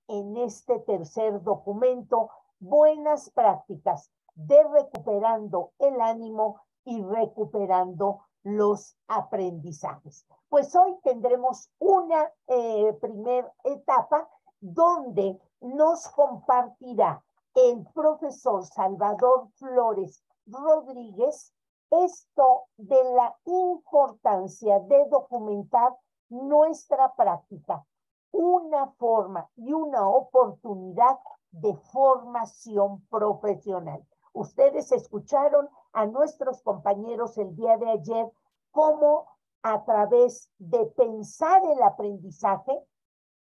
en este tercer documento, buenas prácticas de recuperando el ánimo y recuperando los aprendizajes. Pues hoy tendremos una primera etapa donde nos compartirá el profesor Salvador Flores Rodríguez esto de la importancia de documentar nuestra práctica, una forma y una oportunidad de formación profesional. Ustedes escucharon a nuestros compañeros el día de ayer cómo a través de pensar el aprendizaje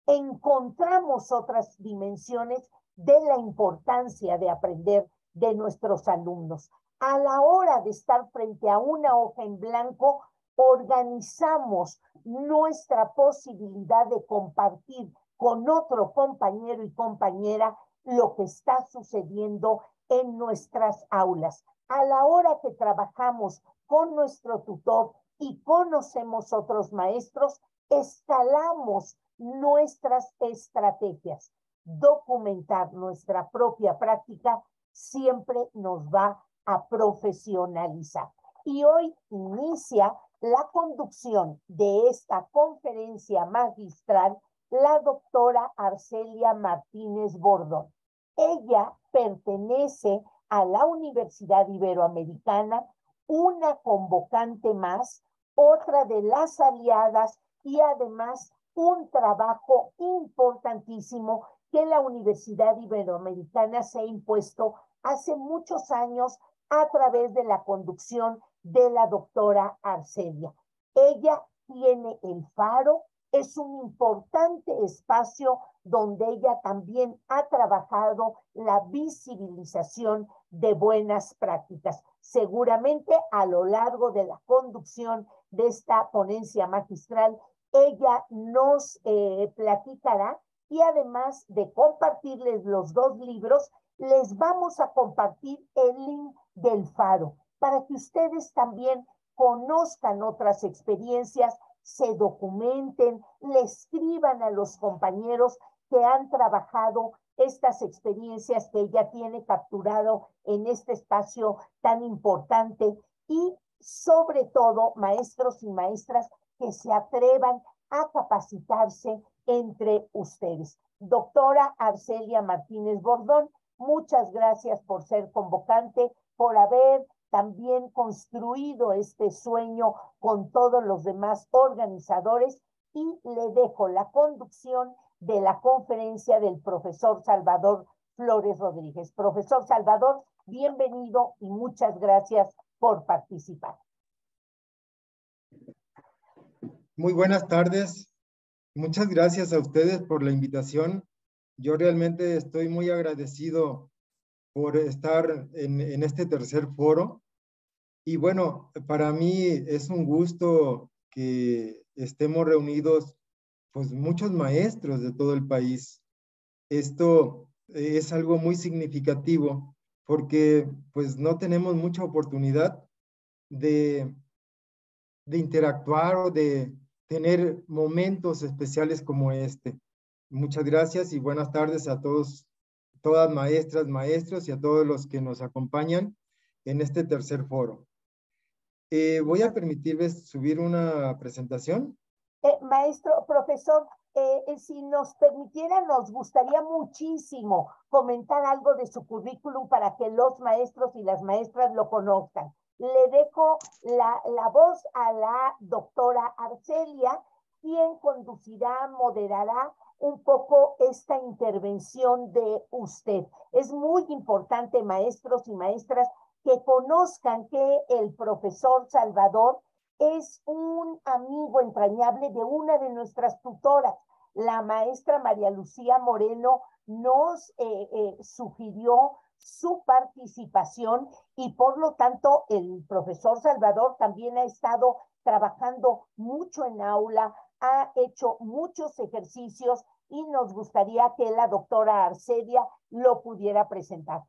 encontramos otras dimensiones de la importancia de aprender de nuestros alumnos. A la hora de estar frente a una hoja en blanco, organizamos nuestra posibilidad de compartir con otro compañero y compañera lo que está sucediendo en nuestras aulas. A la hora que trabajamos con nuestro tutor y conocemos otros maestros, escalamos nuestras estrategias. Documentar nuestra propia práctica siempre nos va a profesionalizar. Y hoy inicia la conducción de esta conferencia magistral la doctora Arcelia Martínez Bordón. Ella pertenece a la Universidad Iberoamericana, una convocante más, otra de las aliadas y además un trabajo importantísimo que la Universidad Iberoamericana se ha impuesto hace muchos años a través de la conducción de la doctora Arcelia. Ella tiene el Faro, es un importante espacio donde ella también ha trabajado la visibilización de buenas prácticas. Seguramente a lo largo de la conducción de esta ponencia magistral, ella nos platicará y además de compartirles los dos libros, les vamos a compartir el link del Faro para que ustedes también conozcan otras experiencias, se documenten, le escriban a los compañeros que han trabajado estas experiencias que ella tiene capturado en este espacio tan importante y sobre todo maestros y maestras que se atrevan a capacitarse entre ustedes. Doctora Arcelia Martínez Bordón, muchas gracias por ser convocante, por haber también construido este sueño con todos los demás organizadores y le dejo la conducción de la conferencia del profesor Salvador Flores Rodríguez. Profesor Salvador, bienvenido y muchas gracias por participar. Muy buenas tardes. Muchas gracias a ustedes por la invitación. Yo realmente estoy muy agradecido por estar en este tercer foro. Y bueno, para mí es un gusto que estemos reunidos, pues muchos maestros de todo el país. Esto es algo muy significativo porque pues no tenemos mucha oportunidad de interactuar o de tener momentos especiales como este. Muchas gracias y buenas tardes a todos, todas maestras, maestros y a todos los que nos acompañan en este tercer foro. Voy a permitirles subir una presentación. Maestro, profesor, si nos permitiera, nos gustaría muchísimo comentar algo de su currículum para que los maestros y las maestras lo conozcan. Le dejo la voz a la doctora Arcelia, quien conducirá, moderará un poco esta intervención de usted. Es muy importante, maestros y maestras, que conozcan que el profesor Salvador es un amigo entrañable de una de nuestras tutoras. La maestra María Lucía Moreno nos sugirió su participación y por lo tanto el profesor Salvador también ha estado trabajando mucho en aula, ha hecho muchos ejercicios y nos gustaría que la doctora Arcelia lo pudiera presentar.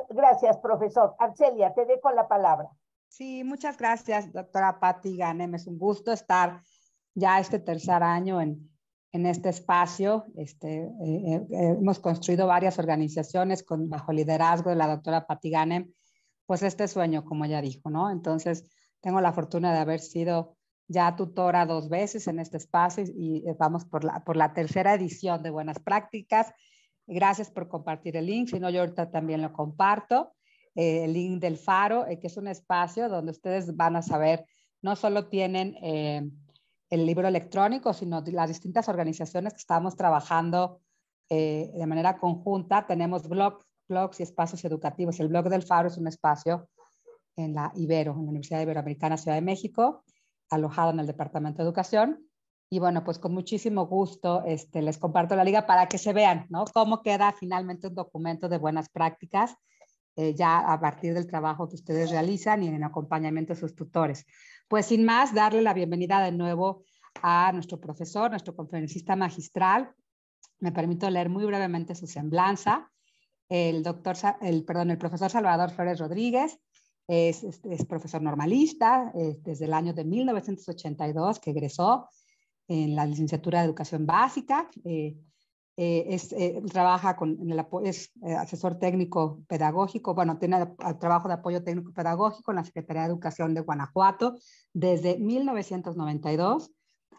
Gracias, profesor. Arcelia, te dejo la palabra. Sí, muchas gracias, doctora Patti Ganem. Es un gusto estar ya este tercer año en en este espacio. Hemos construido varias organizaciones bajo el liderazgo de la doctora Patti Ganem, pues este sueño, como ella dijo, ¿no? Entonces, tengo la fortuna de haber sido ya tutora 2 veces en este espacio y vamos por la tercera edición de Buenas Prácticas. Gracias por compartir el link, si no yo ahorita también lo comparto, el link del Faro, que es un espacio donde ustedes van a saber, no solo tienen el libro electrónico, sino las distintas organizaciones que estamos trabajando de manera conjunta. Tenemos blogs y espacios educativos. El blog del Faro es un espacio en la Ibero, en la Universidad Iberoamericana Ciudad de México, alojado en el Departamento de Educación. Y bueno, pues con muchísimo gusto les comparto la liga para que se vean, ¿no? Cómo queda finalmente un documento de buenas prácticas ya a partir del trabajo que ustedes realizan y en acompañamiento de sus tutores. Pues sin más, darle la bienvenida de nuevo a nuestro profesor, nuestro conferencista magistral. Me permito leer muy brevemente su semblanza. El profesor Salvador Flores Rodríguez es profesor normalista desde el año de 1982, que egresó en la licenciatura de Educación Básica. Trabaja es asesor técnico pedagógico, bueno, tiene trabajo de apoyo técnico pedagógico en la Secretaría de Educación de Guanajuato desde 1992.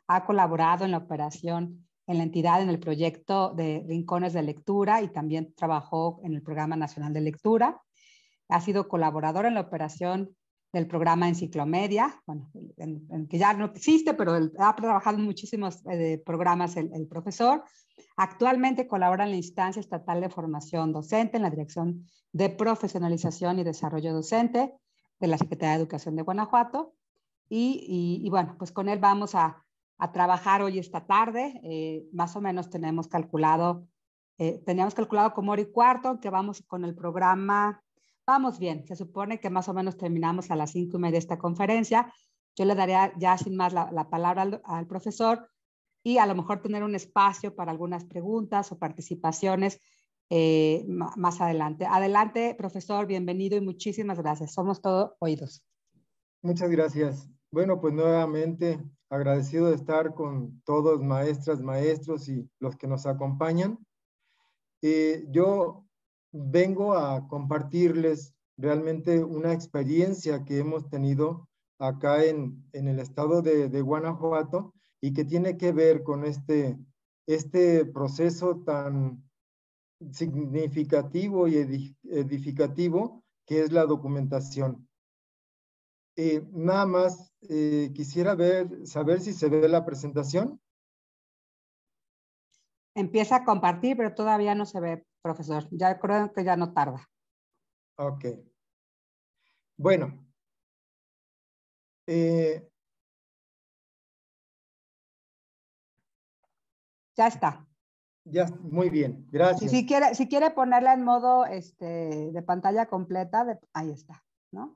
Ha colaborado en la operación en la entidad en el proyecto de Rincones de Lectura y también trabajó en el Programa Nacional de Lectura. Ha sido colaborador en la operación del programa Enciclomedia, bueno, que ya no existe, pero ha trabajado en muchísimos programas el profesor. Actualmente colabora en la instancia estatal de formación docente, en la Dirección de Profesionalización y Desarrollo Docente de la Secretaría de Educación de Guanajuato. Y bueno, pues con él vamos a trabajar hoy esta tarde. Más o menos teníamos calculado como 1:15, que vamos con el programa. Vamos bien, se supone que más o menos terminamos a las 5:30 esta conferencia. Yo le daría ya sin más la palabra al profesor y a lo mejor tener un espacio para algunas preguntas o participaciones más adelante. Adelante, profesor, bienvenido y muchísimas gracias. Somos todo oídos. Muchas gracias. Bueno, pues nuevamente agradecido de estar con todos, maestras, maestros y los que nos acompañan. Yo vengo a compartirles realmente una experiencia que hemos tenido acá en el estado de Guanajuato y que tiene que ver con este proceso tan significativo y edificativo que es la documentación. Nada más quisiera saber si se ve la presentación. Empieza a compartir, pero todavía no se ve, profesor. Ya creo que ya no tarda. Ok. Bueno. Ya está. Ya, muy bien, gracias. Y si quiere ponerla en modo de pantalla completa, ahí está, ¿no?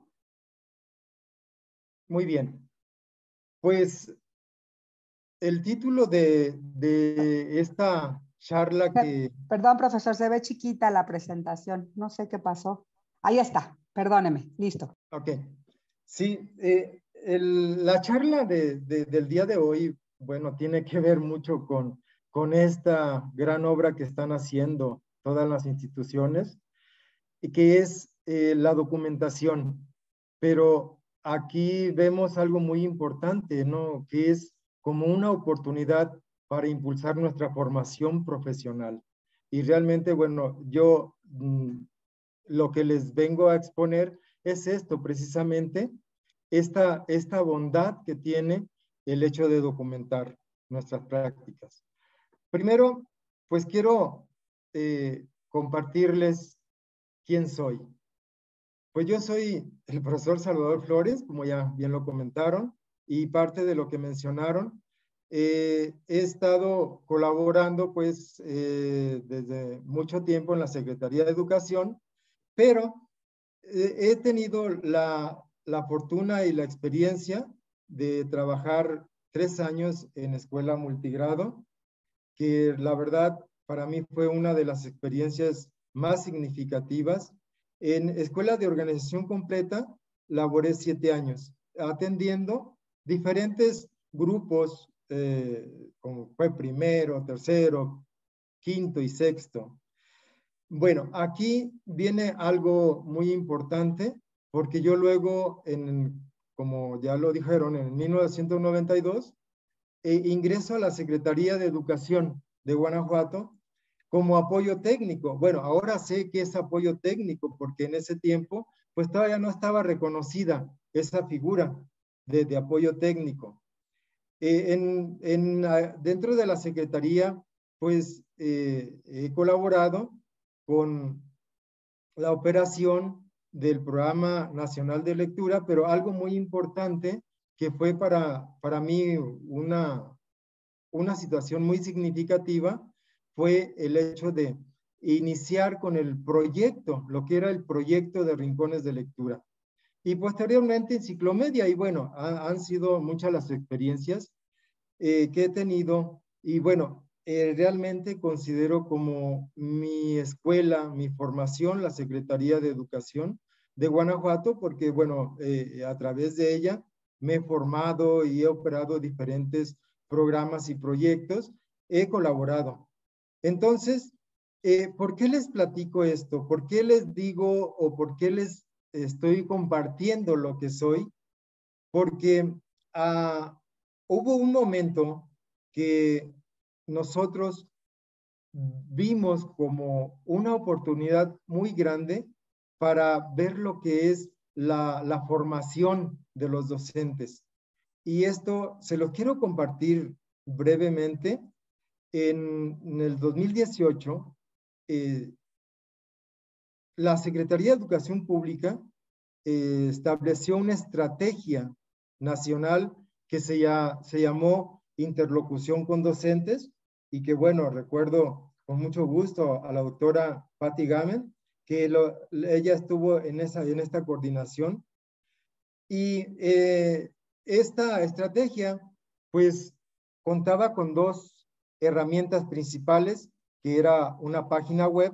Muy bien. Pues el título de esta charla que... Perdón, profesor, se ve chiquita la presentación. No sé qué pasó. Ahí está, perdóneme, listo. Ok. Sí, la charla del día de hoy, bueno, tiene que ver mucho con esta gran obra que están haciendo todas las instituciones, y que es la documentación. Pero aquí vemos algo muy importante, ¿no? Que es como una oportunidad para impulsar nuestra formación profesional. Y realmente, bueno, yo lo que les vengo a exponer es esto, precisamente, esta bondad que tiene el hecho de documentar nuestras prácticas. Primero, pues quiero compartirles quién soy. Pues yo soy el profesor Salvador Flores, como ya bien lo comentaron, y parte de lo que mencionaron. He estado colaborando pues desde mucho tiempo en la Secretaría de Educación, pero he tenido la fortuna y la experiencia de trabajar 3 años en escuela multigrado, que la verdad para mí fue una de las experiencias más significativas. En escuela de organización completa laboré 7 años, atendiendo diferentes grupos como fue primero, tercero, quinto y sexto. Bueno, aquí viene algo muy importante, porque yo luego, como ya lo dijeron, en 1992, ingreso a la Secretaría de Educación de Guanajuato como apoyo técnico. Bueno, ahora sé que es apoyo técnico, porque en ese tiempo, pues todavía no estaba reconocida esa figura de apoyo técnico. Dentro de la Secretaría, pues he colaborado con la operación del Programa Nacional de Lectura, pero algo muy importante que fue para mí una situación muy significativa fue el hecho de iniciar con el proyecto, lo que era el proyecto de Rincones de Lectura. Y posteriormente Enciclomedia, y bueno, han sido muchas las experiencias que he tenido, y bueno, realmente considero como mi escuela, mi formación, la Secretaría de Educación de Guanajuato, porque bueno, a través de ella me he formado y he operado diferentes programas y proyectos, he colaborado. Entonces, ¿por qué les platico esto? ¿Por qué les digo o por qué les estoy compartiendo lo que soy? Porque hubo un momento que nosotros vimos como una oportunidad muy grande para ver lo que es la formación de los docentes. Y esto se lo quiero compartir brevemente. En el 2018, la Secretaría de Educación Pública estableció una estrategia nacional que se llamó Interlocución con Docentes, y que bueno, recuerdo con mucho gusto a la doctora Patti Gamen, que ella estuvo en esta coordinación. Y esta estrategia pues contaba con dos herramientas principales, que era una página web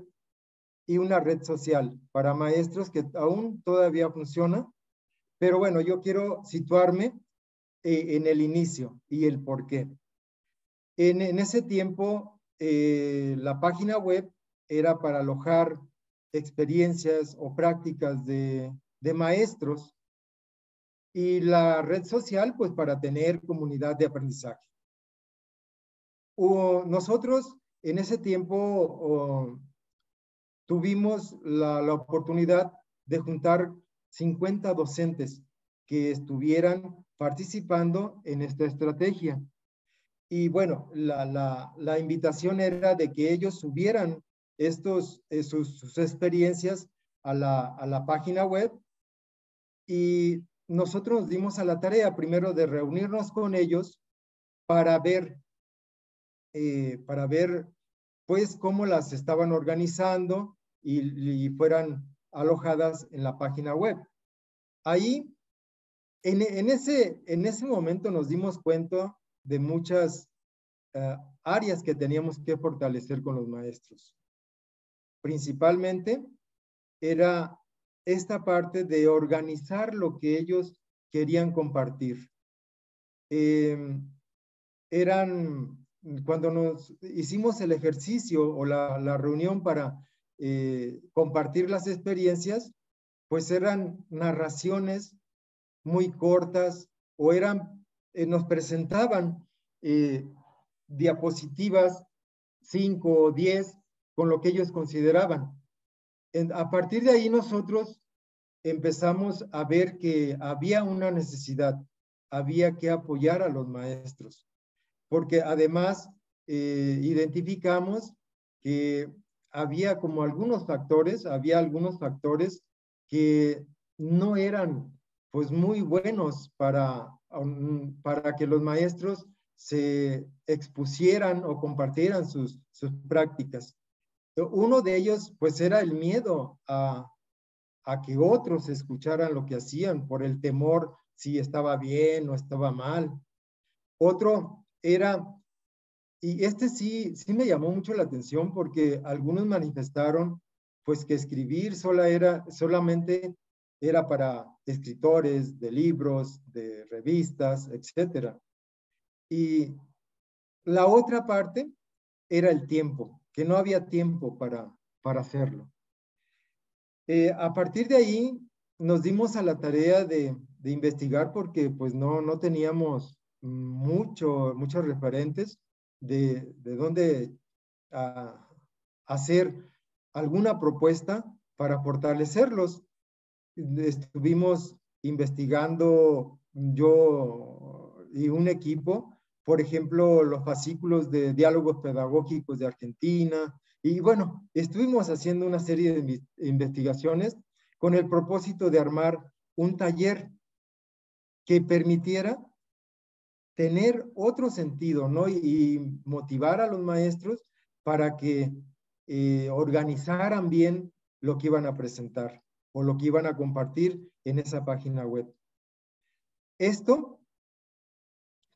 y una red social para maestros que aún todavía funciona. Pero bueno, yo quiero situarme en el inicio y el por qué. En ese tiempo, la página web era para alojar experiencias o prácticas de maestros, y la red social, pues para tener comunidad de aprendizaje. Nosotros en ese tiempo tuvimos la oportunidad de juntar 50 docentes que estuvieran participando en esta estrategia. Y bueno, la invitación era de que ellos subieran sus experiencias a la página web, y nosotros nos dimos a la tarea primero de reunirnos con ellos para ver pues cómo las estaban organizando y fueran alojadas en la página web. Ahí, en ese momento nos dimos cuenta de muchas áreas que teníamos que fortalecer con los maestros. Principalmente era esta parte de organizar lo que ellos querían compartir. Cuando nos hicimos el ejercicio o la reunión para compartir las experiencias, pues eran narraciones muy cortas, o nos presentaban diapositivas 5 o 10 con lo que ellos consideraban. A partir de ahí nosotros empezamos a ver que había una necesidad, había que apoyar a los maestros, porque además identificamos que había algunos factores que no eran pues muy buenos para que los maestros se expusieran o compartieran sus prácticas. Uno de ellos pues era el miedo a que otros escucharan lo que hacían, por el temor si estaba bien o estaba mal. Otro era, y este sí me llamó mucho la atención, porque algunos manifestaron pues que escribir solamente era para escritores de libros, de revistas, etcétera. Y la otra parte era el tiempo, que no había tiempo para hacerlo. A partir de ahí nos dimos a la tarea de investigar porque pues no teníamos muchos referentes de dónde hacer alguna propuesta para fortalecerlos. Estuvimos investigando yo y un equipo, por ejemplo, los fascículos de diálogos pedagógicos de Argentina, y bueno, estuvimos haciendo una serie de investigaciones con el propósito de armar un taller que permitiera tener otro sentido, ¿no? Y motivar a los maestros para que organizaran bien lo que iban a presentar o lo que iban a compartir en esa página web. Esto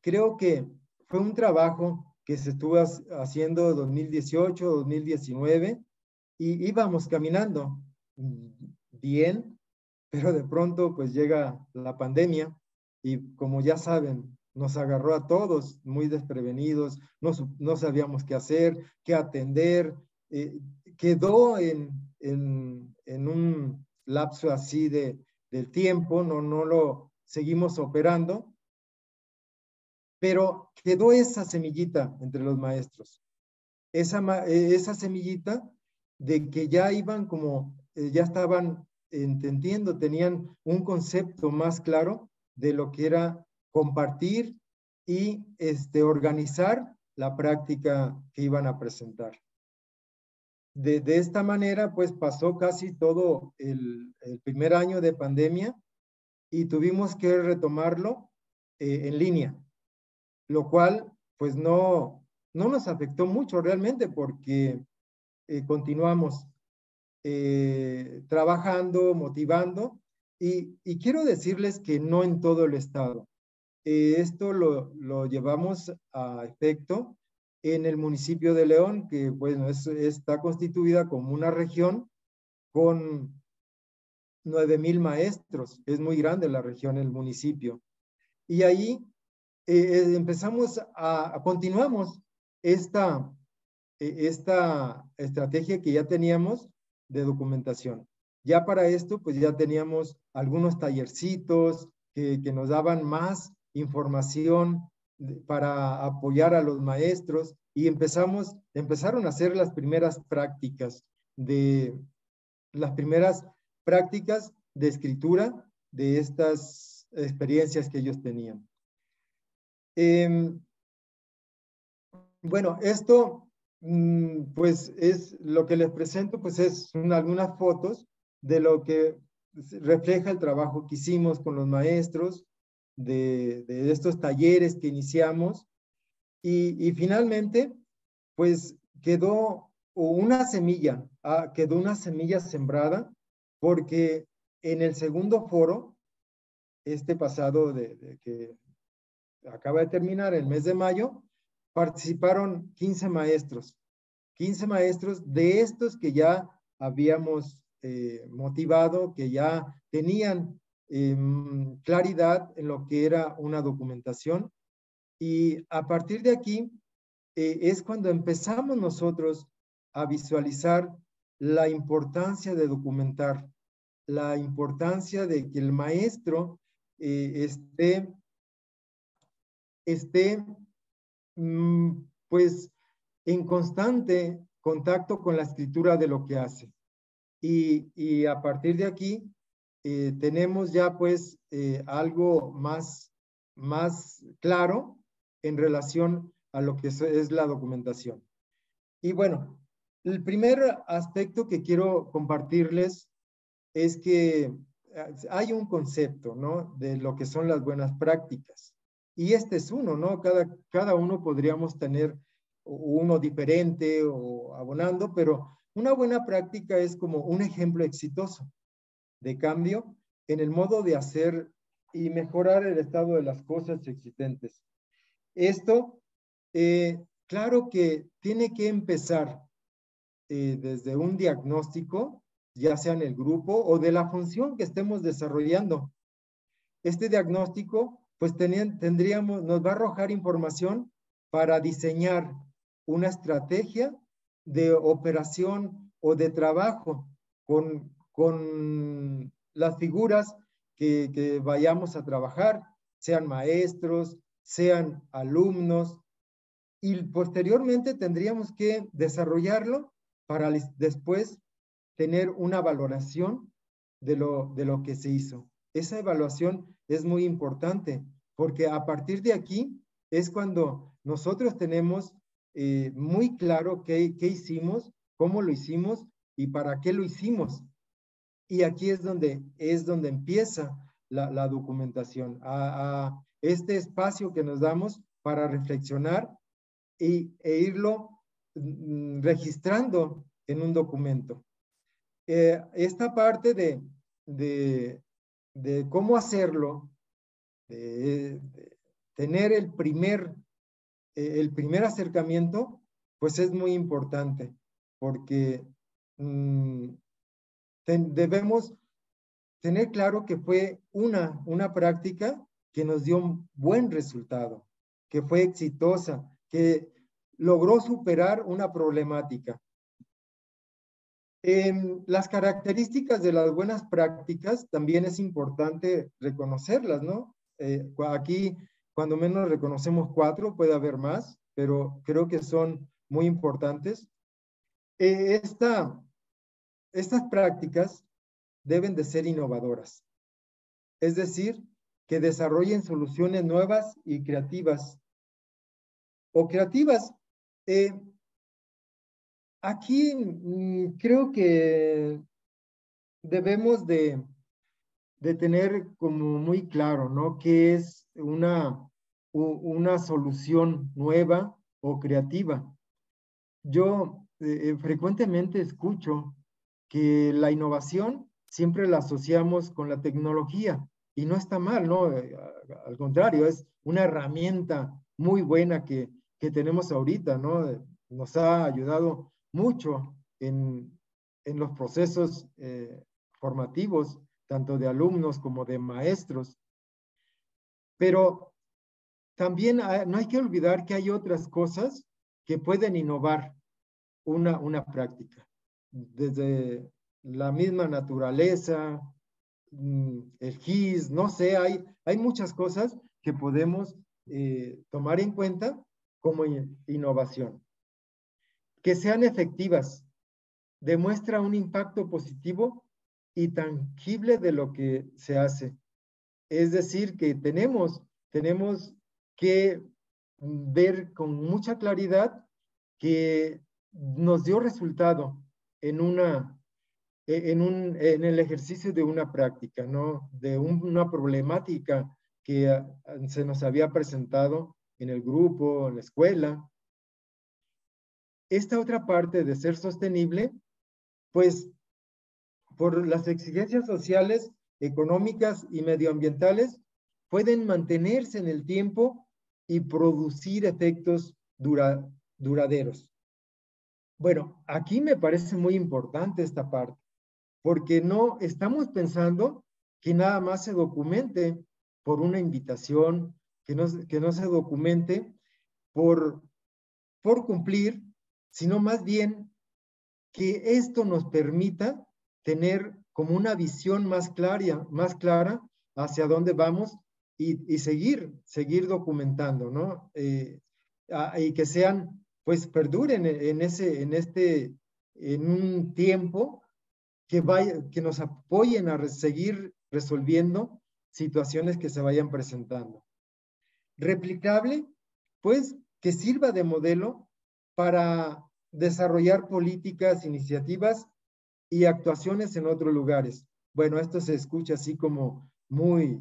creo que fue un trabajo que se estuvo haciendo 2018, 2019 y íbamos caminando bien, pero de pronto pues llega la pandemia y como ya saben, nos agarró a todos muy desprevenidos, no sabíamos qué hacer, qué atender, quedó en un lapso así del tiempo, no lo seguimos operando, pero quedó esa semillita entre los maestros, esa semillita de que ya iban como, ya estaban entendiendo, tenían un concepto más claro de lo que era compartir y organizar la práctica que iban a presentar. De esta manera, pues pasó casi todo el primer año de pandemia y tuvimos que retomarlo en línea, lo cual pues no nos afectó mucho realmente porque continuamos trabajando, motivando y quiero decirles que no en todo el estado. Esto lo llevamos a efecto en el municipio de León, que bueno, está constituida como una región con 9,000 maestros. Es muy grande la región, el municipio. Y ahí continuamos esta estrategia que ya teníamos de documentación. Ya para esto, pues ya teníamos algunos tallercitos que nos daban más información para apoyar a los maestros y empezaron a hacer las primeras prácticas de escritura de estas experiencias que ellos tenían. Bueno, esto, pues es lo que les presento, pues son algunas fotos de lo que refleja el trabajo que hicimos con los maestros, de estos talleres que iniciamos, y finalmente, pues quedó una semilla sembrada, porque en el segundo foro, pasado que acaba de terminar el mes de mayo, participaron 15 maestros de estos que ya habíamos motivado, que ya tenían claridad en lo que era una documentación. Y a partir de aquí es cuando empezamos nosotros a visualizar la importancia de documentar, la importancia de que el maestro esté pues en constante contacto con la escritura de lo que hace. Y a partir de aquí tenemos ya pues algo más claro en relación a lo que es la documentación. Y bueno, el primer aspecto que quiero compartirles es que hay un concepto, ¿no? De lo que son las buenas prácticas. Y este es uno, ¿no? Cada uno podríamos tener uno diferente o abonando, pero una buena práctica es como un ejemplo exitoso de cambio en el modo de hacer y mejorar el estado de las cosas existentes. Esto, claro que tiene que empezar desde un diagnóstico, ya sea en el grupo o de la función que estemos desarrollando. Este diagnóstico pues nos va a arrojar información para diseñar una estrategia de operación o de trabajo con las figuras que vayamos a trabajar, sean maestros, sean alumnos, y posteriormente tendríamos que desarrollarlo para después tener una valoración de lo que se hizo. Esa evaluación es muy importante porque a partir de aquí es cuando nosotros tenemos muy claro qué hicimos, cómo lo hicimos y para qué lo hicimos. Y aquí es donde empieza la documentación, a este espacio que nos damos para reflexionar e irlo registrando en un documento. Esta parte de cómo hacerlo, de tener el primer acercamiento, pues es muy importante, porque debemos tener claro que fue una práctica que nos dio un buen resultado, que fue exitosa, que logró superar una problemática. Las características de las buenas prácticas también es importante reconocerlas, ¿no? Aquí, cuando menos reconocemos 4, puede haber más, pero creo que son muy importantes. Estas prácticas deben de ser innovadoras, es decir, que desarrollen soluciones nuevas y creativas. O creativas. Aquí creo que debemos de tener como muy claro, ¿no? ¿Qué es una solución nueva o creativa? Yo frecuentemente escucho que la innovación siempre la asociamos con la tecnología y no está mal, ¿no? Al contrario, es una herramienta muy buena que tenemos ahorita, ¿no? Nos ha ayudado mucho en los procesos formativos, tanto de alumnos como de maestros. Pero también no hay que olvidar que hay otras cosas que pueden innovar una práctica. Desde la misma naturaleza, el GIS, no sé, hay muchas cosas que podemos tomar en cuenta como innovación. Que sean efectivas, demuestra un impacto positivo y tangible de lo que se hace. Es decir, que tenemos que ver con mucha claridad que nos dio resultado en el ejercicio de una práctica, ¿no? De una problemática que se nos había presentado en el grupo, en la escuela. Esta otra parte de ser sostenible, pues por las exigencias sociales, económicas y medioambientales, pueden mantenerse en el tiempo y producir efectos duraderos. Bueno, aquí me parece muy importante esta parte, porque no estamos pensando que nada más se documente por una invitación, que no se documente por cumplir, sino más bien que esto nos permita tener como una visión más clara hacia dónde vamos y seguir documentando, ¿no? Y que pues perduren en un tiempo que nos apoyen a seguir resolviendo situaciones que se vayan presentando. Replicable, pues que sirva de modelo para desarrollar políticas, iniciativas y actuaciones en otros lugares. Bueno, esto se escucha así como muy,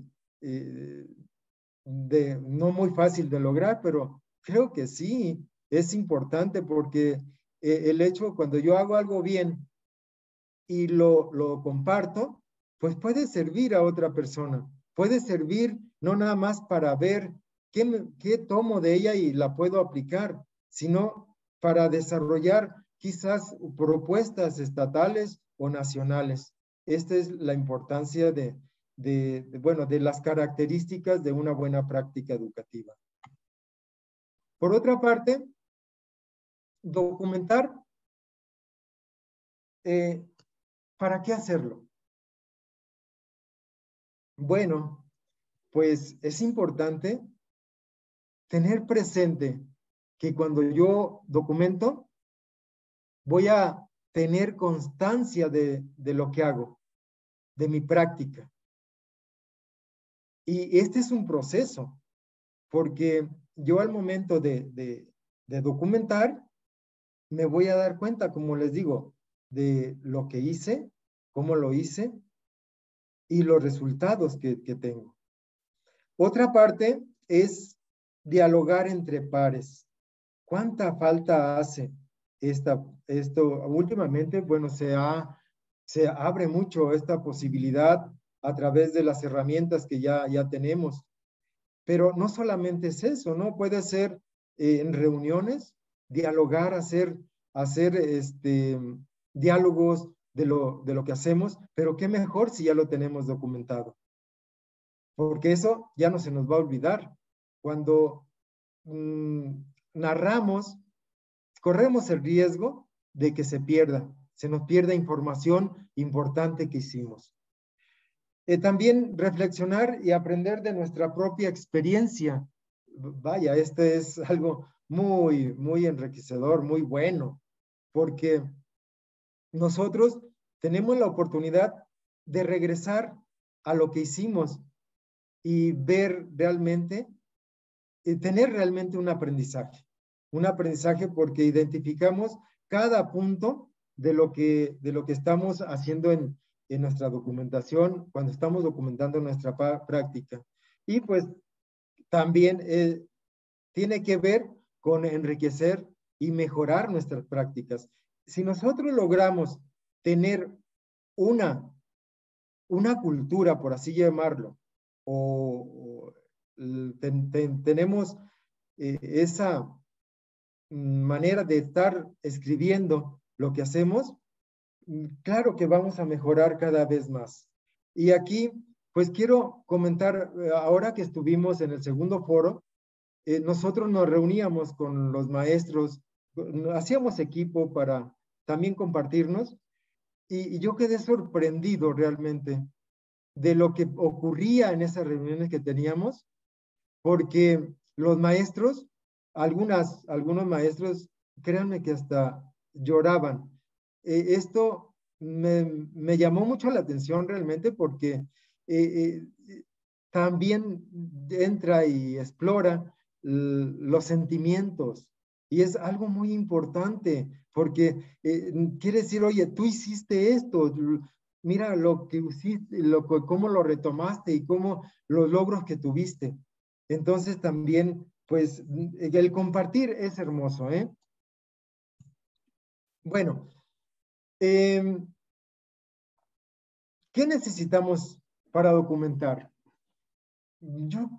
no muy fácil de lograr, pero creo que sí, es importante porque el hecho, cuando yo hago algo bien y lo comparto, pues puede servir a otra persona, puede servir no nada más para ver qué tomo de ella y la puedo aplicar, sino para desarrollar quizás propuestas estatales o nacionales. Esta es la importancia de de las características de una buena práctica educativa. Por otra parte, documentar, ¿para qué hacerlo? Bueno, pues es importante tener presente que cuando yo documento, voy a tener constancia de lo que hago, de mi práctica. Y este es un proceso, porque yo al momento de documentar, me voy a dar cuenta, como les digo, de lo que hice, cómo lo hice y los resultados que tengo. Otra parte es dialogar entre pares. ¿Cuánta falta hace esto? Últimamente, bueno, se abre mucho esta posibilidad a través de las herramientas que ya tenemos. Pero no solamente es eso, ¿no? Puede ser en reuniones, dialogar, hacer diálogos de lo que hacemos, pero qué mejor si ya lo tenemos documentado. Porque eso ya no se nos va a olvidar. Cuando narramos, corremos el riesgo de que se nos pierda información importante que hicimos. También reflexionar y aprender de nuestra propia experiencia. Vaya, este es algo muy, muy enriquecedor, muy bueno, porque nosotros tenemos la oportunidad de regresar a lo que hicimos y ver realmente, tener realmente un aprendizaje porque identificamos cada punto de lo que estamos haciendo en nuestra documentación, cuando estamos documentando nuestra práctica. Y pues también tiene que ver con enriquecer y mejorar nuestras prácticas. Si nosotros logramos tener una cultura, por así llamarlo, o tenemos esa manera de estar escribiendo lo que hacemos, claro que vamos a mejorar cada vez más. Y aquí, pues quiero comentar, ahora que estuvimos en el segundo foro, nosotros nos reuníamos con los maestros, hacíamos equipo para también compartirnos, y yo quedé sorprendido realmente de lo que ocurría en esas reuniones que teníamos, porque los maestros, algunos maestros, créanme que hasta lloraban. Esto me llamó mucho la atención realmente porque también entra y explora los sentimientos. Y es algo muy importante porque quiere decir, oye, tú hiciste esto, mira lo que hiciste, cómo lo retomaste y cómo los logros que tuviste. Entonces también, pues, el compartir es hermoso, ¿eh? Bueno, ¿qué necesitamos para documentar? Yo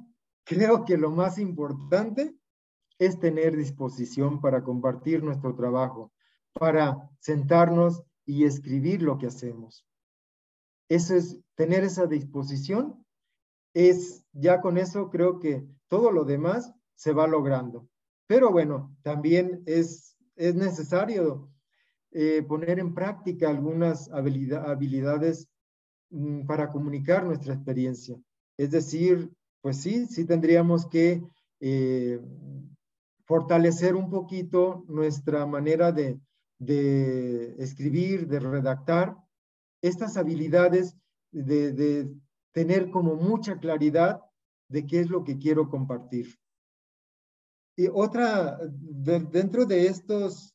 creo que lo más importante es tener disposición para compartir nuestro trabajo, para sentarnos y escribir lo que hacemos. Eso es, tener esa disposición, ya con eso creo que todo lo demás se va logrando. Pero bueno, también es necesario poner en práctica algunas habilidades para comunicar nuestra experiencia. Es decir, pues sí tendríamos que fortalecer un poquito nuestra manera de escribir, de redactar, estas habilidades de tener como mucha claridad de qué es lo que quiero compartir. Y otra, dentro de estos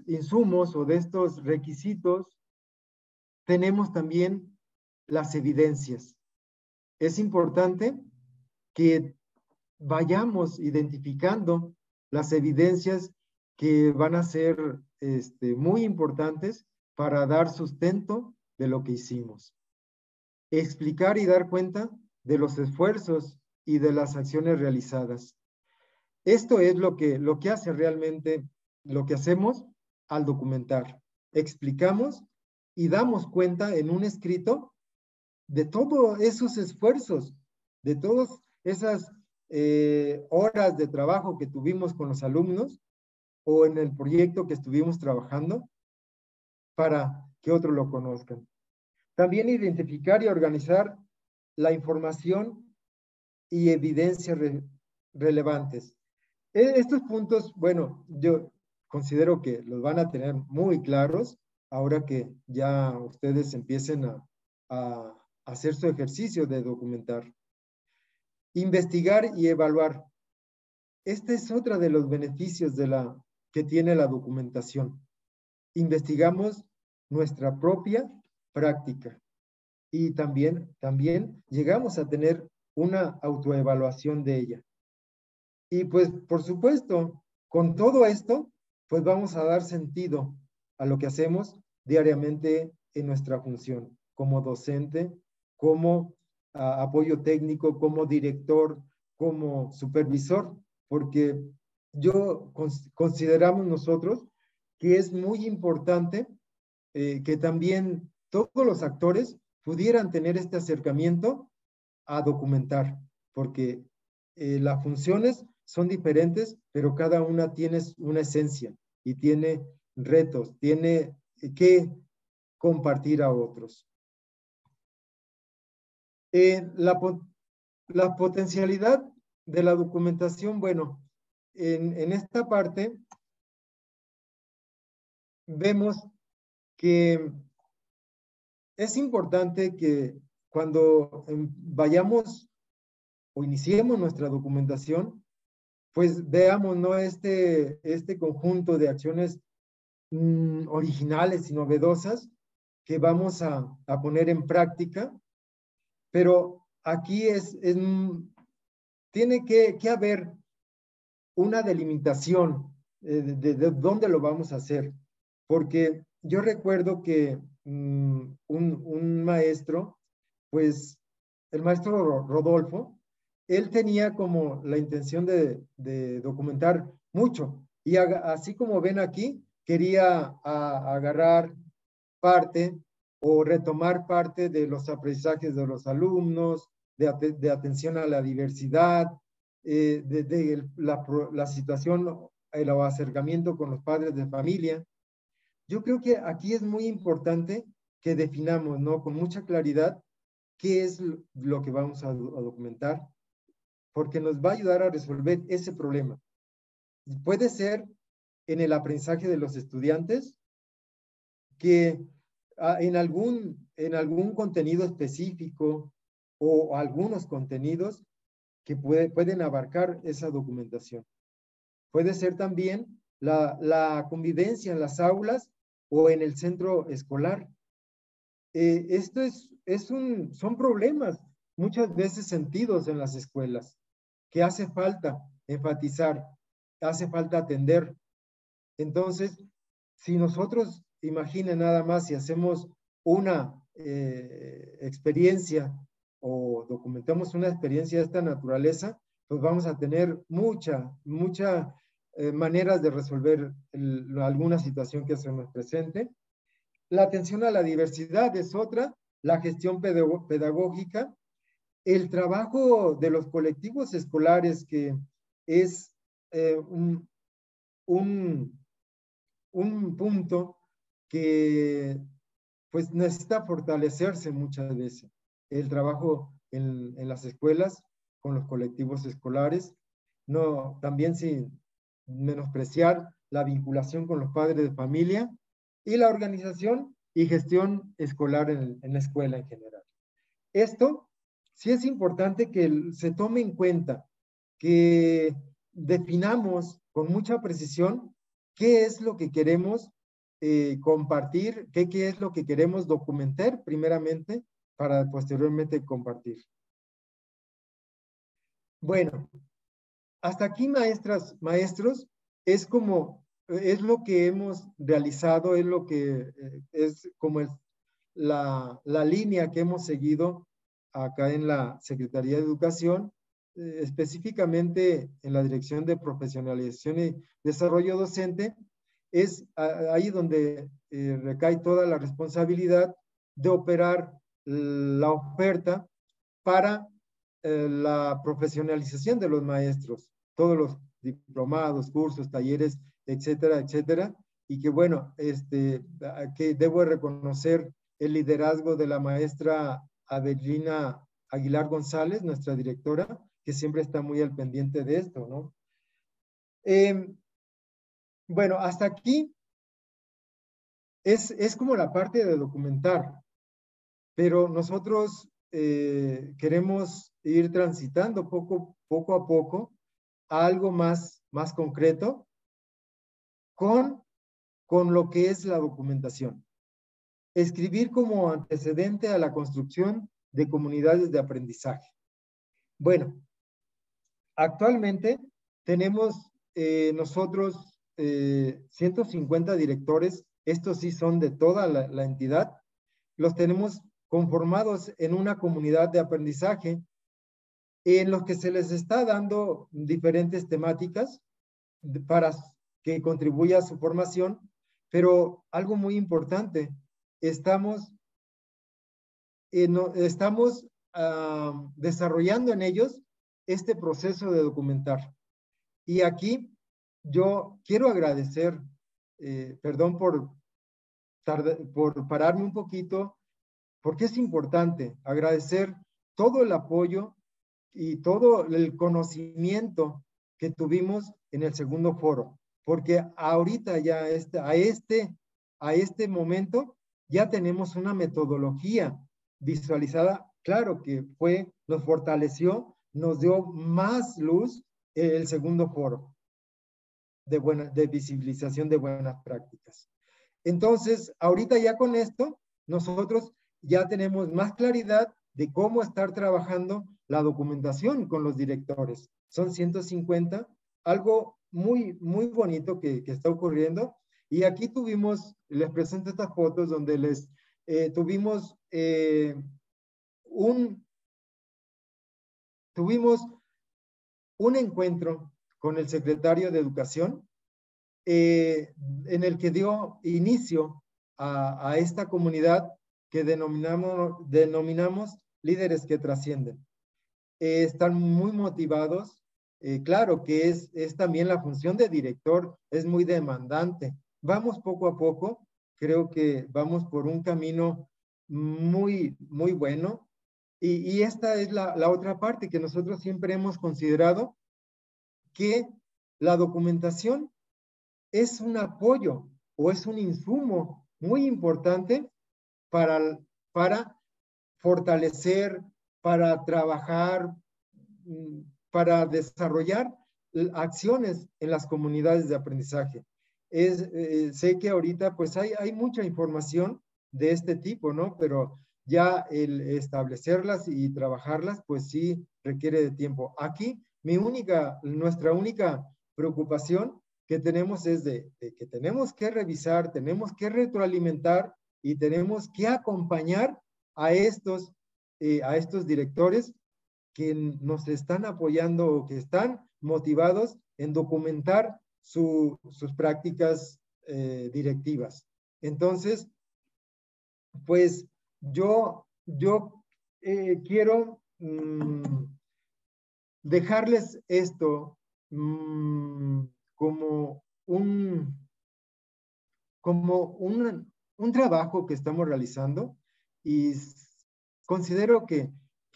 insumos o de estos requisitos, tenemos también las evidencias. Es importante que vayamos identificando las evidencias que van a ser muy importantes para dar sustento de lo que hicimos. Explicar y dar cuenta de los esfuerzos y de las acciones realizadas. Esto es lo que hace realmente lo que hacemos al documentar. Explicamos y damos cuenta en un escrito de todos esos esfuerzos, de todas esas horas de trabajo que tuvimos con los alumnos o en el proyecto que estuvimos trabajando para que otros lo conozcan. También identificar y organizar la información y evidencias relevantes. Estos puntos, bueno, yo considero que los van a tener muy claros ahora que ya ustedes empiecen a hacer su ejercicio de documentar. Investigar y evaluar. Este es otro de los beneficios que tiene la documentación. Investigamos nuestra propia práctica y también llegamos a tener una autoevaluación de ella. Y pues, por supuesto, con todo esto, pues vamos a dar sentido a lo que hacemos diariamente en nuestra función, como docente, como apoyo técnico, como director, como supervisor, porque consideramos nosotros que es muy importante que también todos los actores pudieran tener este acercamiento a documentar, porque las funciones son diferentes, pero cada una tiene una esencia y tiene retos, tiene que compartir a otros. La potencialidad de la documentación, bueno, en esta parte vemos que es importante que cuando vayamos o iniciemos nuestra documentación, pues veamos, ¿no? Este conjunto de acciones originales y novedosas que vamos a poner en práctica, pero aquí tiene que haber una delimitación de dónde lo vamos a hacer, porque yo recuerdo que un maestro, pues el maestro Rodolfo, él tenía como la intención de documentar mucho, y así como ven aquí, quería agarrar parte o retomar parte de los aprendizajes de los alumnos, de atención a la diversidad, de la situación, el acercamiento con los padres de familia. Yo creo que aquí es muy importante que definamos, ¿no? Con mucha claridad qué es lo que vamos a documentar, porque nos va a ayudar a resolver ese problema. Puede ser en el aprendizaje de los estudiantes, que en algún contenido específico o algunos contenidos que pueden abarcar esa documentación. Puede ser también la convivencia en las aulas o en el centro escolar. Esto son problemas muchas veces sentidos en las escuelas, que hace falta enfatizar, hace falta atender. Entonces, si nosotros, imaginen nada más, si hacemos una experiencia o documentamos una experiencia de esta naturaleza, pues vamos a tener muchas maneras de resolver alguna situación que se nos presente. La atención a la diversidad es otra, la gestión pedagógica, el trabajo de los colectivos escolares, que es un punto que pues necesita fortalecerse muchas veces. El trabajo en las escuelas con los colectivos escolares, no, también sin menospreciar la vinculación con los padres de familia y la organización y gestión escolar en la escuela en general. Esto sí es importante que se tome en cuenta, que definamos con mucha precisión qué es lo que queremos compartir, qué es lo que queremos documentar primeramente para posteriormente compartir. Bueno, hasta aquí, maestras, maestros, es lo que hemos realizado, es lo que es como la línea que hemos seguido acá en la Secretaría de Educación, específicamente en la Dirección de Profesionalización y Desarrollo Docente, es ahí donde recae toda la responsabilidad de operar la oferta para la profesionalización de los maestros, todos los diplomados, cursos, talleres, etcétera, etcétera, y que bueno, que debo reconocer el liderazgo de la maestra Avelina Aguilar González, nuestra directora, que siempre está muy al pendiente de esto, ¿no? Bueno, hasta aquí es como la parte de documentar, pero nosotros queremos ir transitando poco a poco a algo más concreto con lo que es la documentación. Escribir como antecedente a la construcción de comunidades de aprendizaje. Bueno, actualmente tenemos nosotros 150 directores, estos sí son de toda la entidad, los tenemos conformados en una comunidad de aprendizaje en los que se les está dando diferentes temáticas para que contribuya a su formación, pero algo muy importante, estamos desarrollando en ellos este proceso de documentar. Y aquí yo quiero agradecer, perdón por pararme un poquito, porque es importante agradecer todo el apoyo y todo el conocimiento que tuvimos en el segundo foro, porque ahorita ya a este momento ya tenemos una metodología visualizada, claro que nos fortaleció, nos dio más luz el segundo foro de visibilización de buenas prácticas. Entonces, ahorita ya con esto, nosotros ya tenemos más claridad de cómo estar trabajando la documentación con los directores. Son 150, algo muy bonito que está ocurriendo. Y aquí les presento estas fotos donde tuvimos un encuentro con el secretario de Educación en el que dio inicio a esta comunidad que denominamos líderes que trascienden. Están muy motivados. Claro que es también la función de director, es muy demandante. Vamos poco a poco, creo que vamos por un camino muy bueno. Y esta es la otra parte que nosotros siempre hemos considerado, que la documentación es un apoyo o es un insumo muy importante para fortalecer, para trabajar, para desarrollar acciones en las comunidades de aprendizaje. Sé que ahorita pues hay mucha información de este tipo, ¿no? Pero ya el establecerlas y trabajarlas pues sí requiere de tiempo. Aquí nuestra única preocupación que tenemos es de que tenemos que revisar, tenemos que retroalimentar y tenemos que acompañar a estos directores que nos están apoyando o que están motivados en documentar sus prácticas directivas. Entonces, pues yo quiero dejarles esto como un trabajo que estamos realizando y considero que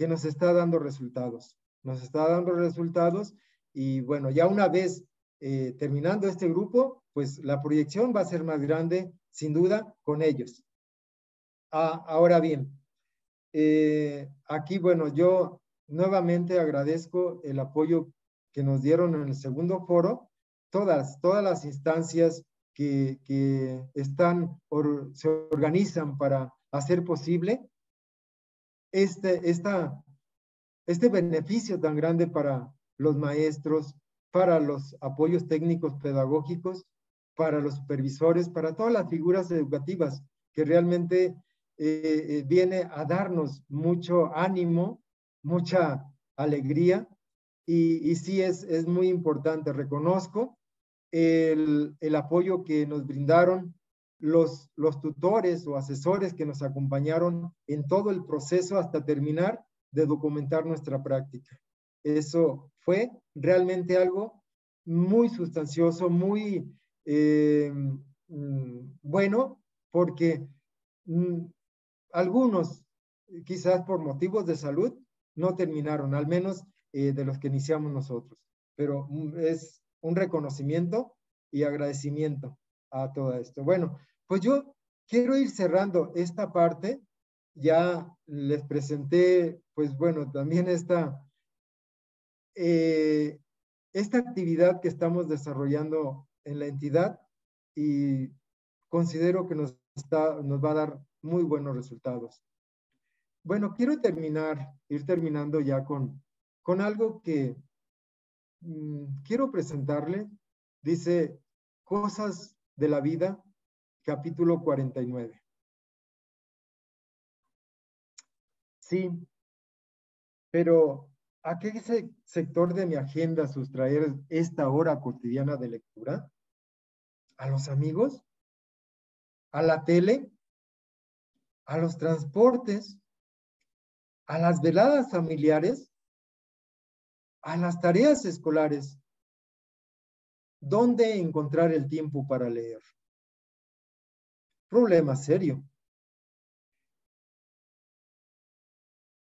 nos está dando resultados. Nos está dando resultados y bueno, ya una vez terminando este grupo, pues la proyección va a ser más grande, sin duda, con ellos. Ahora bien, aquí, bueno, yo nuevamente agradezco el apoyo que nos dieron en el segundo foro, todas las instancias que se organizan para hacer posible este beneficio tan grande para los maestros, para los apoyos técnicos pedagógicos, para los supervisores, para todas las figuras educativas que realmente viene a darnos mucho ánimo, mucha alegría y sí es muy importante. Reconozco el apoyo que nos brindaron los tutores o asesores que nos acompañaron en todo el proceso hasta terminar de documentar nuestra práctica. Eso fue realmente algo muy sustancioso, muy bueno, porque algunos, quizás por motivos de salud, no terminaron, al menos de los que iniciamos nosotros. Pero es un reconocimiento y agradecimiento a todo esto. Bueno, pues yo quiero ir cerrando esta parte. Ya les presenté, pues bueno, también esta actividad que estamos desarrollando en la entidad y considero que nos va a dar muy buenos resultados. Bueno, quiero ir terminando ya con algo que quiero presentarle. Dice Cosas de la Vida, capítulo 49. Sí, pero ¿a qué sector de mi agenda sustraer esta hora cotidiana de lectura? ¿A los amigos? ¿A la tele? ¿A los transportes? ¿A las veladas familiares? ¿A las tareas escolares? ¿Dónde encontrar el tiempo para leer? Problema serio,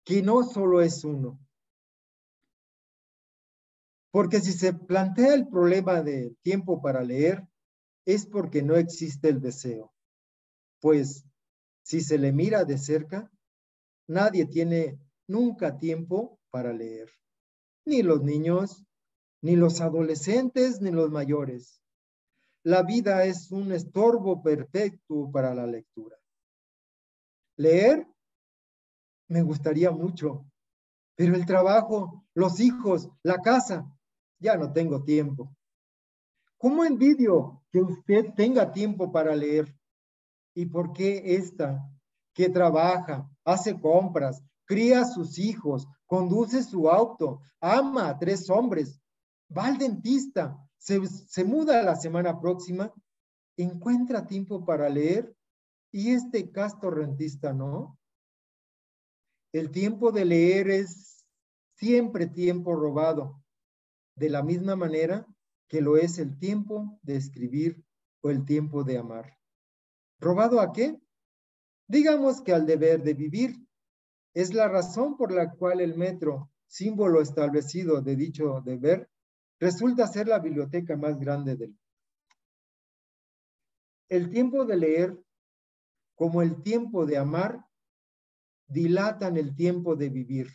que no solo es uno. Porque si se plantea el problema de tiempo para leer, es porque no existe el deseo. Pues si se le mira de cerca, nadie tiene nunca tiempo para leer. Ni los niños, ni los adolescentes, ni los mayores. La vida es un estorbo perfecto para la lectura. Leer me gustaría mucho, pero el trabajo, los hijos, la casa, ya no tengo tiempo. ¿Cómo envidio que usted tenga tiempo para leer? ¿Y por qué esta, que trabaja, hace compras, cría a sus hijos, conduce su auto, ama a 3 hombres, va al dentista, se muda la semana próxima, encuentra tiempo para leer y este casto rentista no? El tiempo de leer es siempre tiempo robado, de la misma manera que lo es el tiempo de escribir o el tiempo de amar. ¿Robado a qué? Digamos que al deber de vivir. Es la razón por la cual el metro, símbolo establecido de dicho deber, resulta ser la biblioteca más grande del mundo. El tiempo de leer, como el tiempo de amar, dilatan el tiempo de vivir.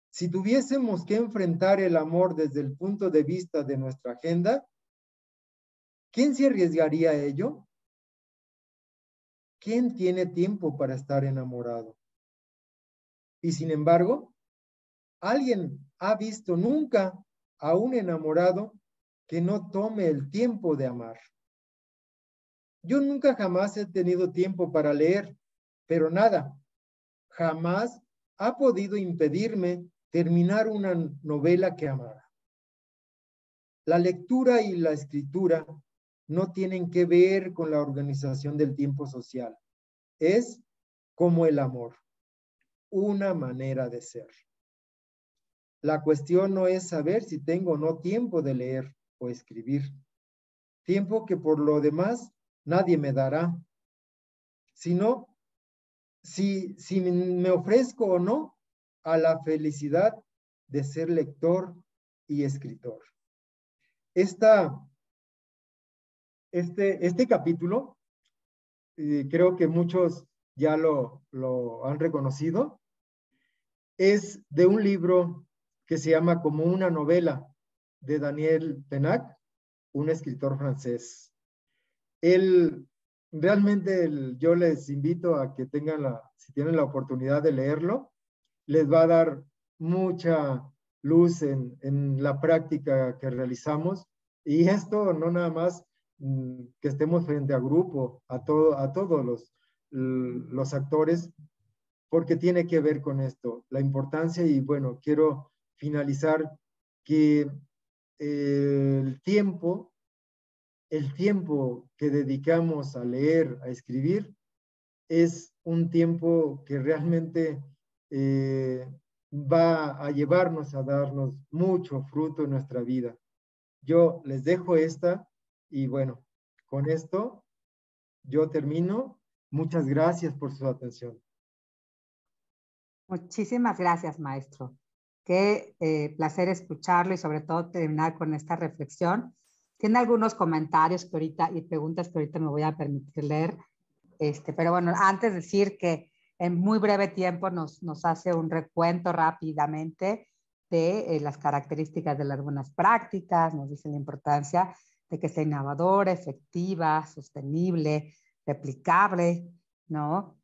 Si tuviésemos que enfrentar el amor desde el punto de vista de nuestra agenda, ¿quién se arriesgaría a ello? ¿Quién tiene tiempo para estar enamorado? Y sin embargo, ¿alguien ha visto nunca a un enamorado que no tome el tiempo de amar? Yo nunca jamás he tenido tiempo para leer, pero nada, jamás ha podido impedirme terminar una novela que amara. La lectura y la escritura no tienen que ver con la organización del tiempo social. Es como el amor, una manera de ser. La cuestión no es saber si tengo o no tiempo de leer o escribir. Tiempo que por lo demás nadie me dará, sino si me ofrezco o no a la felicidad de ser lector y escritor. Este capítulo, creo que muchos ya lo han reconocido, es de un libro que se llama Como una novela, de Daniel Pennac, un escritor francés. Yo les invito a que si tienen la oportunidad de leerlo, les va a dar mucha luz en la práctica que realizamos. Y esto no nada más que estemos frente a grupo, a todos los actores, porque tiene que ver con esto, la importancia. Y bueno, quiero finalizar que el tiempo que dedicamos a leer, a escribir, es un tiempo que realmente va a llevarnos a darnos mucho fruto en nuestra vida. Yo les dejo esta y bueno, con esto yo termino. Muchas gracias por su atención. Muchísimas gracias, maestro. Qué placer escucharlo y sobre todo terminar con esta reflexión. Tiene algunos comentarios que ahorita y preguntas que ahorita me voy a permitir leer. Pero bueno, antes de decir que en muy breve tiempo nos hace un recuento rápidamente de las características de las buenas prácticas, nos dice la importancia de que sea innovadora, efectiva, sostenible, replicable, ¿no?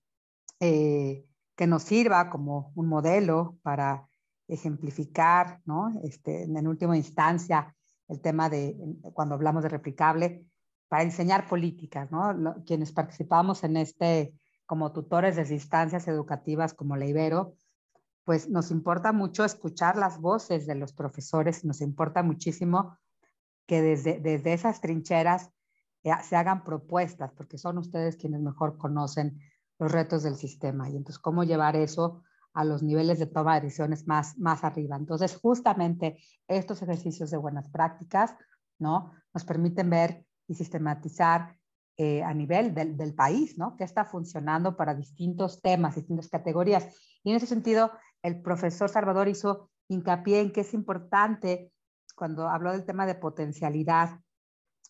Que nos sirva como un modelo para ejemplificar, ¿no? En última instancia, el tema de, cuando hablamos de replicable, para enseñar políticas, ¿no? Quienes participamos en como tutores de instancias educativas como la Ibero, pues nos importa mucho escuchar las voces de los profesores, nos importa muchísimo que desde esas trincheras se hagan propuestas, porque son ustedes quienes mejor conocen los retos del sistema y entonces cómo llevar eso a los niveles de toma de decisiones más arriba. Entonces, justamente estos ejercicios de buenas prácticas, ¿no? Nos permiten ver y sistematizar a nivel del país, ¿no? ¿Qué está funcionando para distintos temas, distintas categorías? Y en ese sentido, el profesor Salvador hizo hincapié en que es importante, cuando habló del tema de potencialidad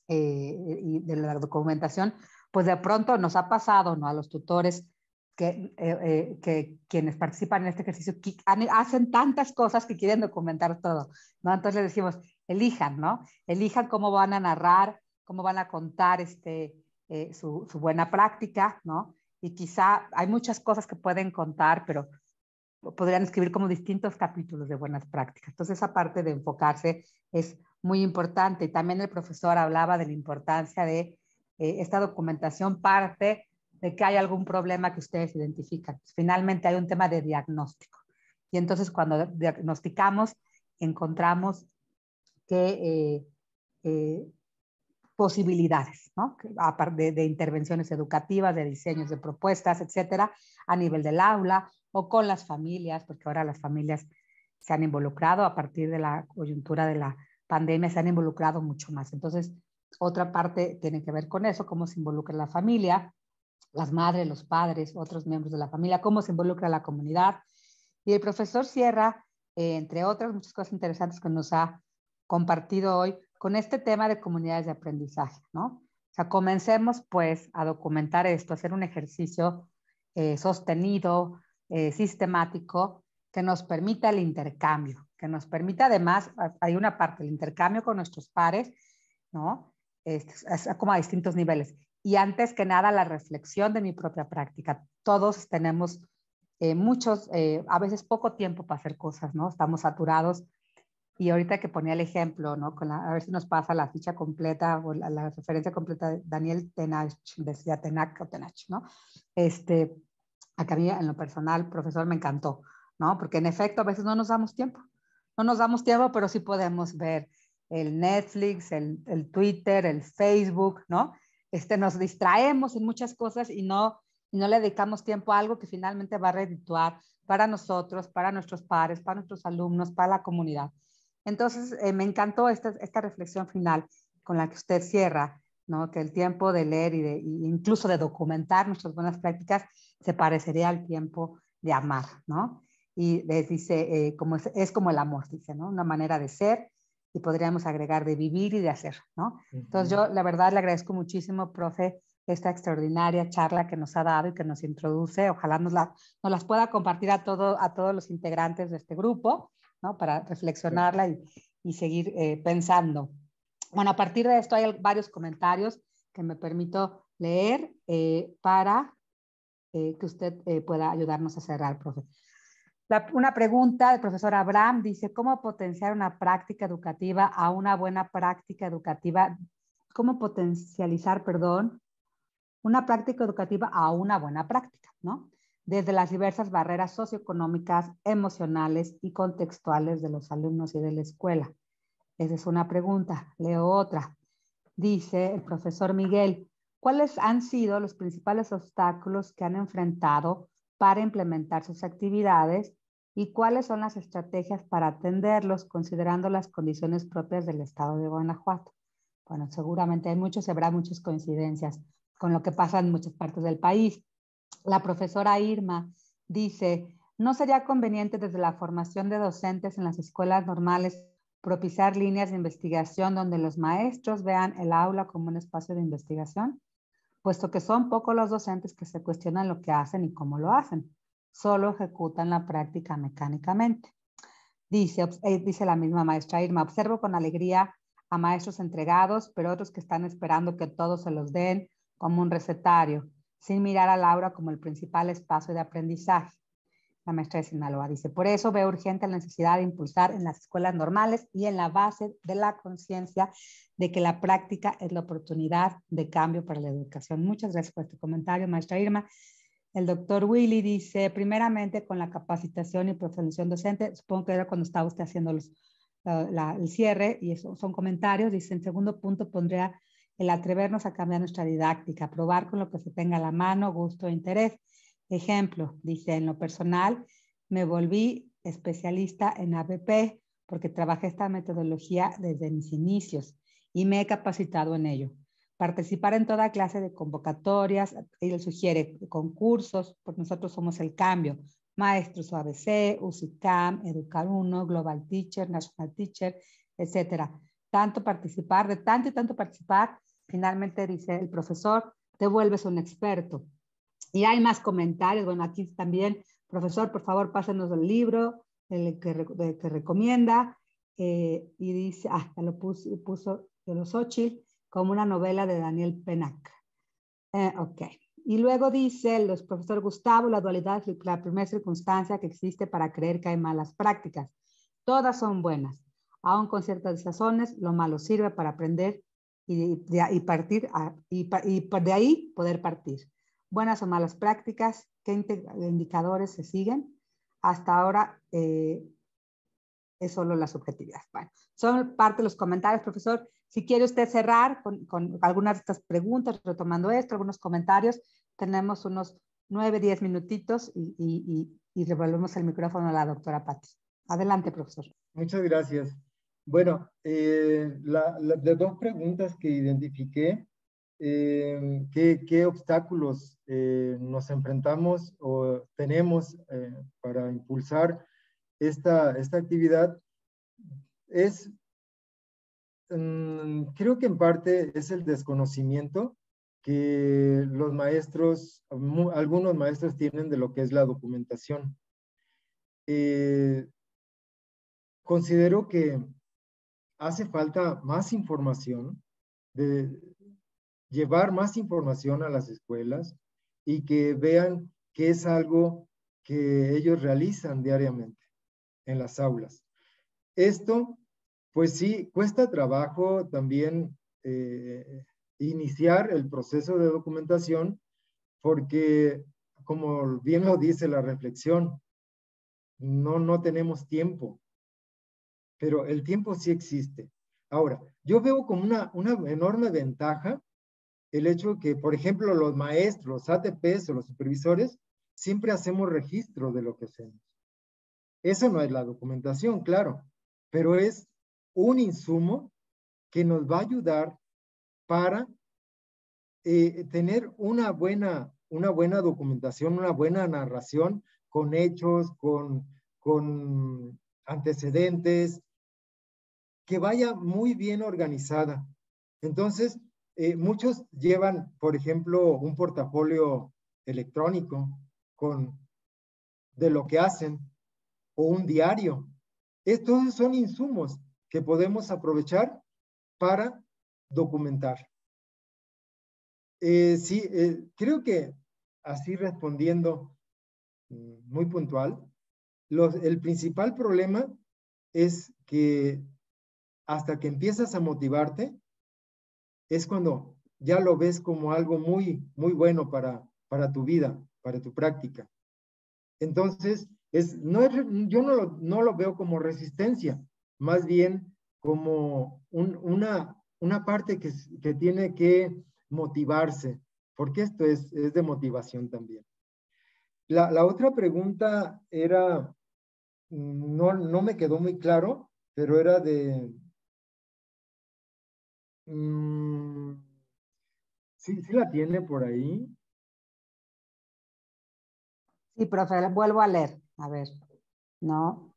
y de la documentación, pues de pronto nos ha pasado, ¿no? A los tutores que quienes participan en este ejercicio hacen tantas cosas que quieren documentar todo, ¿no? Entonces les decimos, elijan, ¿no? Elijan cómo van a narrar, cómo van a contar su buena práctica, ¿no? Y quizá hay muchas cosas que pueden contar, pero podrían escribir como distintos capítulos de buenas prácticas. Entonces, esa parte de enfocarse es muy importante. Y también el profesor hablaba de la importancia de esta documentación parte de que hay algún problema que ustedes identifican. Finalmente hay un tema de diagnóstico. Y entonces cuando diagnosticamos, encontramos que posibilidades, ¿no? Aparte de intervenciones educativas, de diseños de propuestas, etcétera, a nivel del aula o con las familias, porque ahora las familias se han involucrado a partir de la coyuntura de la pandemia, se han involucrado mucho más. Entonces, otra parte tiene que ver con eso, cómo se involucra la familia, las madres, los padres, otros miembros de la familia, cómo se involucra la comunidad. Y el profesor cierra, entre otras muchas cosas interesantes que nos ha compartido hoy, con este tema de comunidades de aprendizaje, ¿no? O sea, comencemos pues a documentar esto, a hacer un ejercicio sostenido, sistemático, que nos permita el intercambio, que nos permita además, hay una parte, el intercambio con nuestros pares, ¿no? Es como a distintos niveles. Y antes que nada, la reflexión de mi propia práctica. Todos tenemos a veces poco tiempo para hacer cosas, ¿no? Estamos saturados. Y ahorita que ponía el ejemplo, ¿no? A ver si nos pasa la ficha completa o la referencia completa de Daniel Tenach, decía Tenach o Tenach, ¿no? A mí en lo personal, profesor, me encantó, ¿no? Porque en efecto a veces no nos damos tiempo. No nos damos tiempo, pero sí podemos ver el Netflix, el Twitter, el Facebook, ¿no? Nos distraemos en muchas cosas y no le dedicamos tiempo a algo que finalmente va a redituar para nosotros, para nuestros pares, para nuestros alumnos, para la comunidad. Entonces, me encantó esta reflexión final con la que usted cierra, ¿no? Que el tiempo de leer y incluso de documentar nuestras buenas prácticas se parecería al tiempo de amar, ¿no? Y les dice, es como el amor, dice, ¿no? Una manera de ser y podríamos agregar de vivir y de hacer, ¿no? Entonces yo la verdad le agradezco muchísimo, profe, esta extraordinaria charla que nos ha dado y que nos introduce. Ojalá nos las pueda compartir a todos los integrantes de este grupo, ¿no? Para reflexionarla y seguir pensando. Bueno, a partir de esto hay varios comentarios que me permito leer para que usted pueda ayudarnos a cerrar, profe. Una pregunta del profesor Abraham dice, ¿cómo potenciar una práctica educativa a una buena práctica educativa? ¿Cómo potencializar, una práctica educativa a una buena práctica, ¿no? Desde las diversas barreras socioeconómicas, emocionales y contextuales de los alumnos y de la escuela. Esa es una pregunta. Leo otra. Dice el profesor Miguel, ¿cuáles han sido los principales obstáculos que han enfrentado para implementar sus actividades y cuáles son las estrategias para atenderlos considerando las condiciones propias del estado de Guanajuato? Bueno, seguramente hay muchos, habrá muchas coincidencias con lo que pasa en muchas partes del país. La profesora Irma dice, ¿no sería conveniente desde la formación de docentes en las escuelas normales propiciar líneas de investigación donde los maestros vean el aula como un espacio de investigación? Puesto que son pocos los docentes que se cuestionan lo que hacen y cómo lo hacen, solo ejecutan la práctica mecánicamente. Dice la misma maestra Irma, observo con alegría a maestros entregados, pero otros que están esperando que todos se los den como un recetario, sin mirar al aula como el principal espacio de aprendizaje. La maestra de Sinaloa dice, por eso veo urgente la necesidad de impulsar en las escuelas normales y en la base de la conciencia de que la práctica es la oportunidad de cambio para la educación. Muchas gracias por este comentario, maestra Irma. El doctor Willy dice, primeramente con la capacitación y profesionalización docente, supongo que era cuando estaba usted haciendo el cierre, y eso son comentarios. Dice, en segundo punto pondría el atrevernos a cambiar nuestra didáctica, probar con lo que se tenga a la mano, gusto e interés. Ejemplo, dice, en lo personal, me volví especialista en ABP porque trabajé esta metodología desde mis inicios y me he capacitado en ello. Participar en toda clase de convocatorias, él sugiere concursos, porque nosotros somos el cambio, Maestros ABC, UCICAM, Educar 1, Global Teacher, National Teacher, etcétera. Tanto participar, de tanto y tanto participar, finalmente dice el profesor, te vuelves un experto. Y hay más comentarios. Bueno, aquí también, profesor, por favor, pásenos el libro que recomienda. Y dice, ya lo puso de los Xochitl, como una novela de Daniel Pennac. Ok. Y luego dice el profesor Gustavo, la dualidad es la primera circunstancia que existe para creer que hay malas prácticas. Todas son buenas. Aún con ciertas desazones, lo malo sirve para aprender y de ahí poder partir. Buenas o malas prácticas, ¿qué indicadores se siguen? Hasta ahora es solo la subjetividad. Bueno, son parte de los comentarios, profesor. Si quiere usted cerrar con algunas de estas preguntas, retomando esto, algunos comentarios, tenemos unos 9-10 minutitos y devolvemos el micrófono a la doctora Patti. Adelante, profesor. Muchas gracias. Bueno, de dos preguntas que identifiqué, ¿qué obstáculos nos enfrentamos o tenemos para impulsar esta actividad? Creo que en parte es el desconocimiento que los maestros, algunos maestros tienen de lo que es la documentación. Considero que hace falta más información, de llevar más información a las escuelas y que vean que es algo que ellos realizan diariamente en las aulas. Esto, pues sí, cuesta trabajo también iniciar el proceso de documentación porque, como bien lo dice la reflexión, no tenemos tiempo, pero el tiempo sí existe. Ahora, yo veo como una enorme ventaja el hecho que, por ejemplo, los maestros, los ATPs o los supervisores, siempre hacemos registro de lo que hacemos. Eso no es la documentación, claro, pero es un insumo que nos va a ayudar para tener una buena documentación, una buena narración con hechos, con antecedentes, que vaya muy bien organizada. Entonces, muchos llevan, por ejemplo, un portafolio electrónico de lo que hacen o un diario. Estos son insumos que podemos aprovechar para documentar. Sí, creo que así respondiendo muy puntual, el principal problema es que hasta que empiezas a motivarte, es cuando ya lo ves como algo muy, muy bueno para tu vida, para tu práctica. Entonces, yo no lo veo como resistencia, más bien como una parte que tiene que motivarse, porque esto es de motivación también. La otra pregunta era, no me quedó muy claro, pero era de... sí la tiene por ahí. Sí, profe, vuelvo a leer. A ver, ¿no?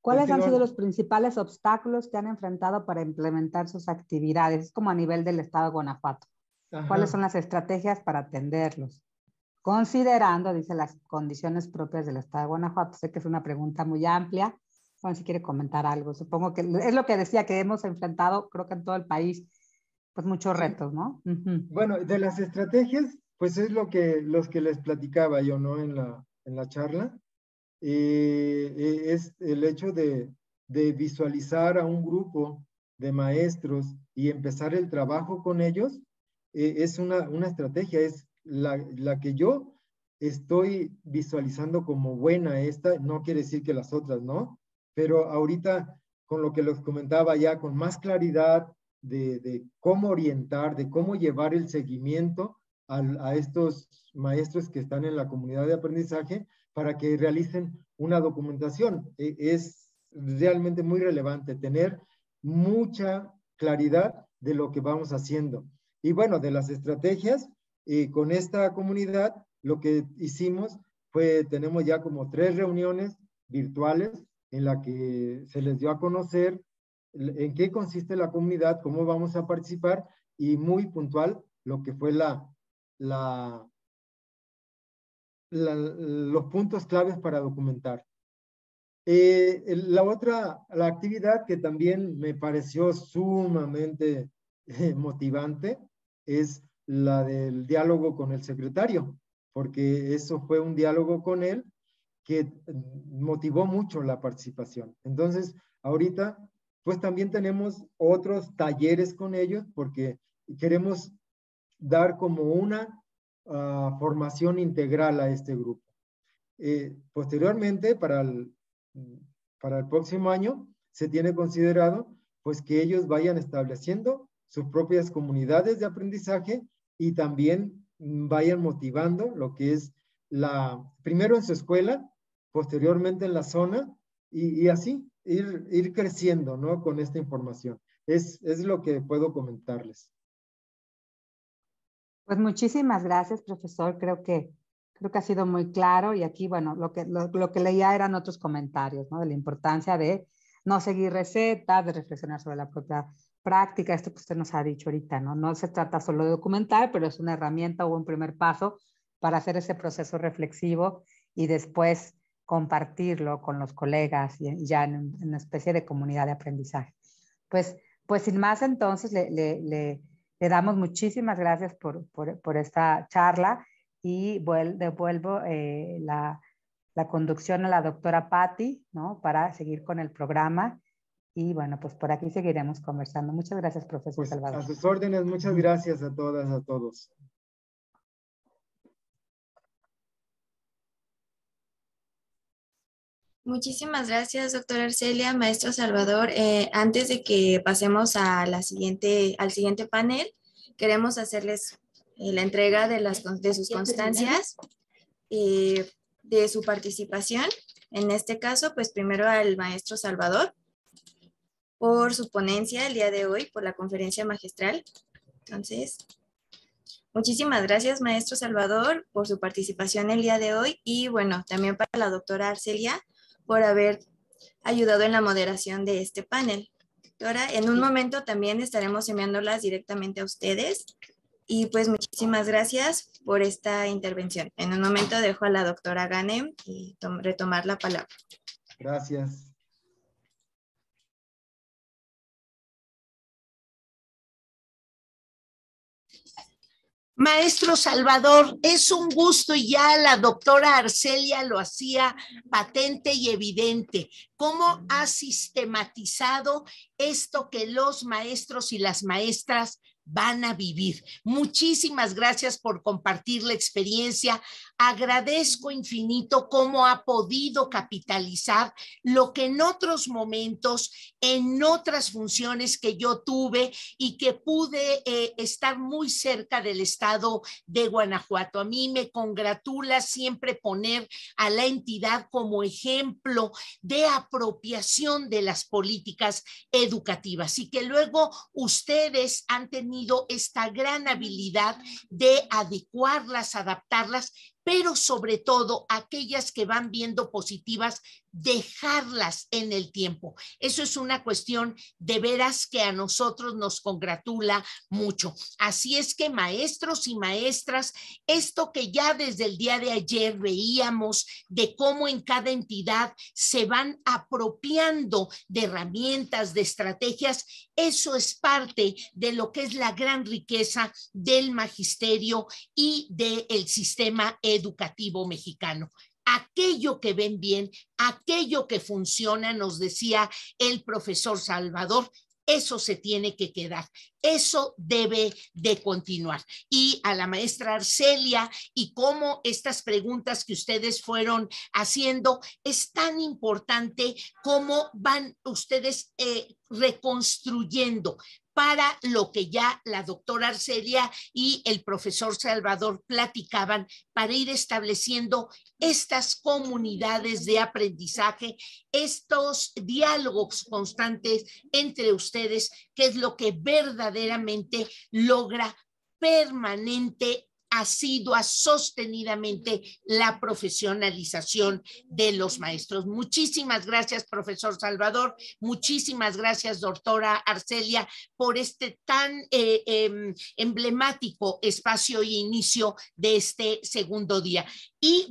¿Cuáles han sido los principales obstáculos que han enfrentado para implementar sus actividades? Es como a nivel del estado de Guanajuato. Ajá. ¿Cuáles son las estrategias para atenderlos? Considerando, dice, las condiciones propias del estado de Guanajuato. Sé que es una pregunta muy amplia. Bueno, si quiere comentar algo. Supongo que es lo que decía, que hemos enfrentado, creo que en todo el país, pues muchos retos, ¿no? Bueno, de las estrategias, pues es los que les platicaba yo, ¿no? En la charla. Es el hecho de visualizar a un grupo de maestros y empezar el trabajo con ellos, es una estrategia, es la que yo estoy visualizando como buena esta, no quiere decir que las otras no, pero ahorita con lo que les comentaba ya con más claridad de cómo orientar, de cómo llevar el seguimiento a estos maestros que están en la comunidad de aprendizaje, para que realicen una documentación. Es realmente muy relevante tener mucha claridad de lo que vamos haciendo. Y bueno, de las estrategias, con esta comunidad, lo que hicimos fue, tenemos ya como 3 reuniones virtuales en la que se les dio a conocer en qué consiste la comunidad, cómo vamos a participar y muy puntual lo que fue los puntos claves para documentar. La actividad que también me pareció sumamente motivante es la del diálogo con el secretario, porque eso fue un diálogo con él que motivó mucho la participación. Entonces, ahorita, pues también tenemos otros talleres con ellos, porque queremos dar como una formación integral a este grupo. Posteriormente, para el próximo año, se tiene considerado pues que ellos vayan estableciendo sus propias comunidades de aprendizaje y también vayan motivando lo que es primero en su escuela, posteriormente en la zona y así ir creciendo, ¿no? Con esta información. Es lo que puedo comentarles. Pues muchísimas gracias, profesor. Creo que ha sido muy claro y aquí, bueno, lo que leía eran otros comentarios, ¿no? De la importancia de no seguir recetas, de reflexionar sobre la propia práctica, esto que usted nos ha dicho ahorita, ¿no? No se trata solo de documentar, pero es una herramienta o un primer paso para hacer ese proceso reflexivo y después compartirlo con los colegas y ya en una especie de comunidad de aprendizaje. Pues sin más, entonces, le damos muchísimas gracias por esta charla y devuelvo la conducción a la doctora Patti, ¿no? Para seguir con el programa. Y bueno, pues por aquí seguiremos conversando. Muchas gracias, profesor Pues Salvador. a sus órdenes, muchas gracias a todas, a todos. Muchísimas gracias, doctora Arcelia, maestro Salvador. Antes de que pasemos al siguiente panel, queremos hacerles la entrega de sus constancias, de su participación. En este caso, pues primero al maestro Salvador por su ponencia el día de hoy, por la conferencia magistral. Entonces, muchísimas gracias, maestro Salvador, por su participación el día de hoy y bueno, también para la doctora Arcelia por haber ayudado en la moderación de este panel. Doctora, en un momento también estaremos enviándolas directamente a ustedes y pues muchísimas gracias por esta intervención. En un momento dejo a la doctora Ganem y retomar la palabra. Gracias. Maestro Salvador, es un gusto y ya la doctora Arcelia lo hacía patente y evidente. ¿Cómo ha sistematizado esto que los maestros y las maestras van a vivir. Muchísimas gracias por compartir la experiencia. Agradezco infinito cómo ha podido capitalizar lo que en otros momentos, en otras funciones que yo tuve y que pude estar muy cerca del estado de Guanajuato. A mí me congratula siempre poner a la entidad como ejemplo de apropiación de las políticas educativas y que luego ustedes han tenido esta gran habilidad de adecuarlas, adaptarlas, pero sobre todo aquellas que van viendo positivas, dejarlas en el tiempo. Eso es una cuestión de veras que a nosotros nos congratula mucho. Así es que maestros y maestras, esto que ya desde el día de ayer veíamos de cómo en cada entidad se van apropiando de herramientas, de estrategias, eso es parte de lo que es la gran riqueza del magisterio y del sistema educativo mexicano. Aquello que ven bien, aquello que funciona, nos decía el profesor Salvador, eso se tiene que quedar, eso debe de continuar. Y a la maestra Arcelia y cómo estas preguntas que ustedes fueron haciendo, es tan importante cómo van ustedes reconstruyendo para lo que ya la doctora Arcelia y el profesor Salvador platicaban, para ir estableciendo estas comunidades de aprendizaje, estos diálogos constantes entre ustedes, que es lo que verdaderamente logra permanente, asidua, sostenidamente la profesionalización de los maestros. Muchísimas gracias, profesor Salvador. Muchísimas gracias, doctora Arcelia, por este tan emblemático espacio y inicio de este segundo día. Y